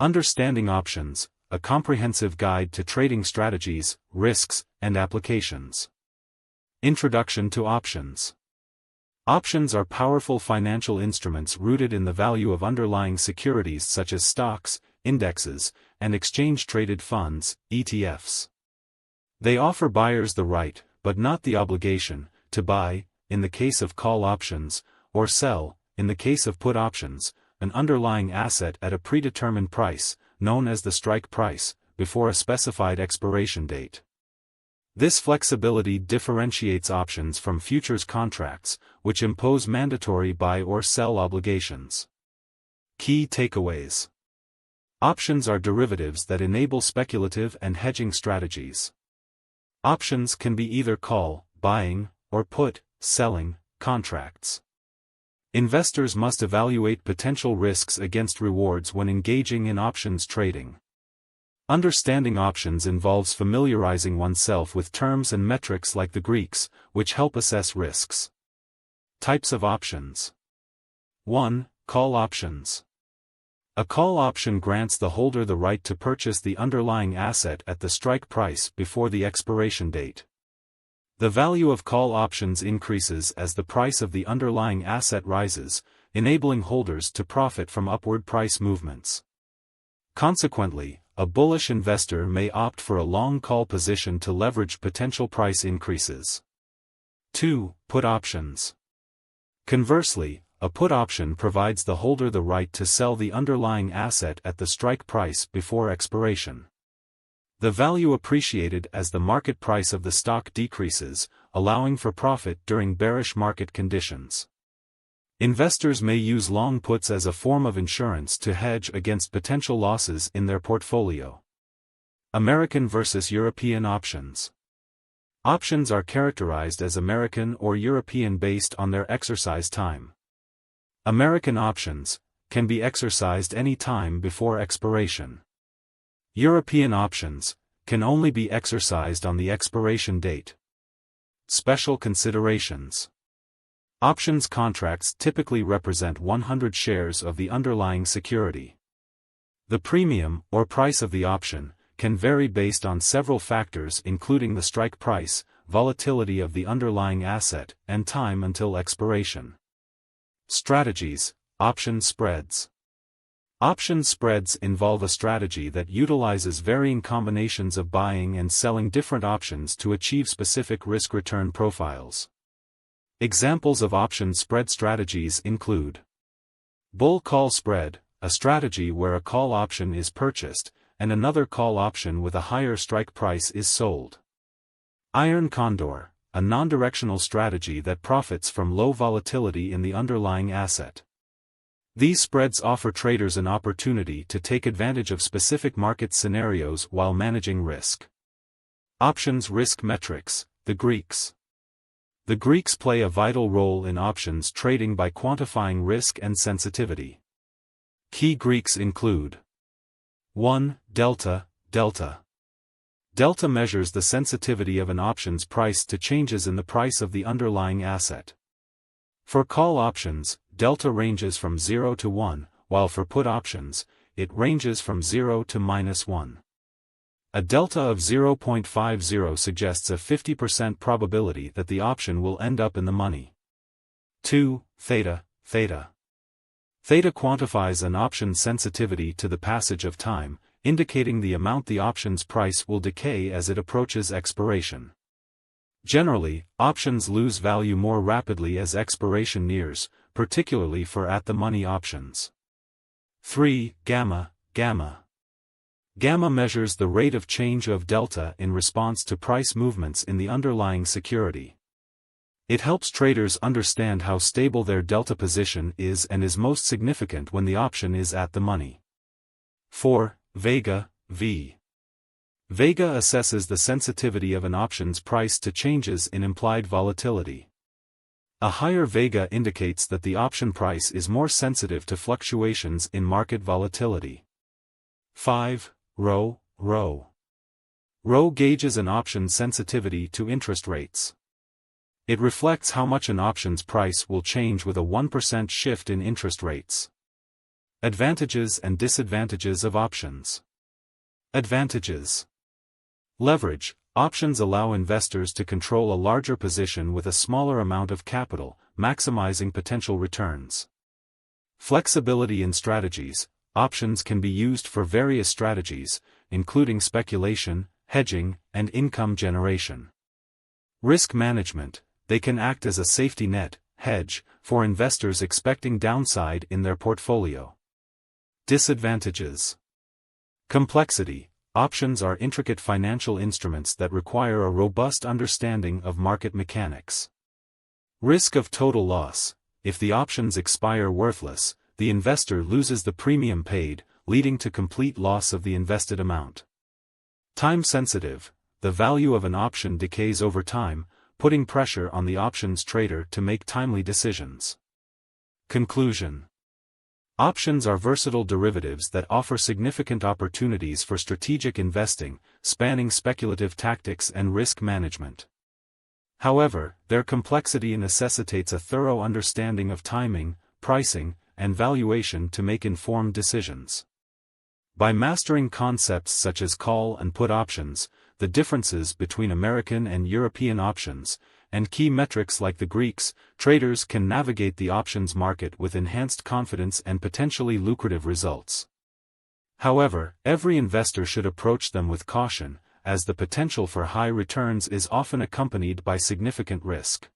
Understanding options, a comprehensive guide to trading strategies, risks, and applications. Introduction to options. Options are powerful financial instruments rooted in the value of underlying securities such as stocks, indexes, and exchange-traded funds, ETFs. They offer buyers the right, but not the obligation, to buy, in the case of call options, or sell, in the case of put options, an underlying asset at a predetermined price, known as the strike price, before a specified expiration date. This flexibility differentiates options from futures contracts, which impose mandatory buy or sell obligations. Key takeaways. Options are derivatives that enable speculative and hedging strategies. Options can be either call, buying, or put, selling, contracts. Investors must evaluate potential risks against rewards when engaging in options trading. Understanding options involves familiarizing oneself with terms and metrics like the Greeks, which help assess risks. Types of options. 1. Call options. A call option grants the holder the right to purchase the underlying asset at the strike price before the expiration date. The value of call options increases as the price of the underlying asset rises, enabling holders to profit from upward price movements. Consequently, a bullish investor may opt for a long call position to leverage potential price increases. 2. Put options. Conversely, a put option provides the holder the right to sell the underlying asset at the strike price before expiration. The value appreciated as the market price of the stock decreases, allowing for profit during bearish market conditions. Investors may use long puts as a form of insurance to hedge against potential losses in their portfolio. American versus European options. Options are characterized as American or European based on their exercise time. American options can be exercised any time before expiration. European options can only be exercised on the expiration date. Special considerations. Options contracts typically represent 100 shares of the underlying security. The premium, or price of the option, can vary based on several factors including the strike price, volatility of the underlying asset, and time until expiration. Strategies. Option spreads. Option spreads involve a strategy that utilizes varying combinations of buying and selling different options to achieve specific risk-return profiles. Examples of option spread strategies include bull-call spread, a strategy where a call option is purchased, and another call option with a higher strike price is sold. Iron condor, a non-directional strategy that profits from low volatility in the underlying asset. These spreads offer traders an opportunity to take advantage of specific market scenarios while managing risk. Options risk metrics, the Greeks. The Greeks play a vital role in options trading by quantifying risk and sensitivity. Key Greeks include 1. Delta. Delta measures the sensitivity of an option's price to changes in the price of the underlying asset. For call options, delta ranges from 0 to 1, while for put options, it ranges from 0 to -1. A delta of 0.50 suggests a 50% probability that the option will end up in the money. 2. Theta. Theta quantifies an option's sensitivity to the passage of time, indicating the amount the option's price will decay as it approaches expiration. Generally, options lose value more rapidly as expiration nears, particularly for at-the-money options. 3. Gamma. Gamma measures the rate of change of delta in response to price movements in the underlying security. It helps traders understand how stable their delta position is and is most significant when the option is at the money. 4. Vega. Vega assesses the sensitivity of an option's price to changes in implied volatility. A higher vega indicates that the option price is more sensitive to fluctuations in market volatility. 5. Rho. Rho gauges an option's sensitivity to interest rates. It reflects how much an option's price will change with a 1% shift in interest rates. Advantages and disadvantages of options. Advantages. Leverage. Options allow investors to control a larger position with a smaller amount of capital, maximizing potential returns. Flexibility in strategies. Options can be used for various strategies, including speculation, hedging, and income generation. Risk management. They can act as a safety net, hedge, for investors expecting downside in their portfolio. Disadvantages. Complexity. Options are intricate financial instruments that require a robust understanding of market mechanics. Risk of total loss. If the options expire worthless, the investor loses the premium paid, leading to complete loss of the invested amount. Time sensitive. The value of an option decays over time, putting pressure on the options trader to make timely decisions. Conclusion. Options are versatile derivatives that offer significant opportunities for strategic investing, spanning speculative tactics and risk management. However, their complexity necessitates a thorough understanding of timing, pricing, and valuation to make informed decisions. By mastering concepts such as call and put options, the differences between American and European options, and key metrics like the Greeks, traders can navigate the options market with enhanced confidence and potentially lucrative results. However, every investor should approach them with caution, as the potential for high returns is often accompanied by significant risk.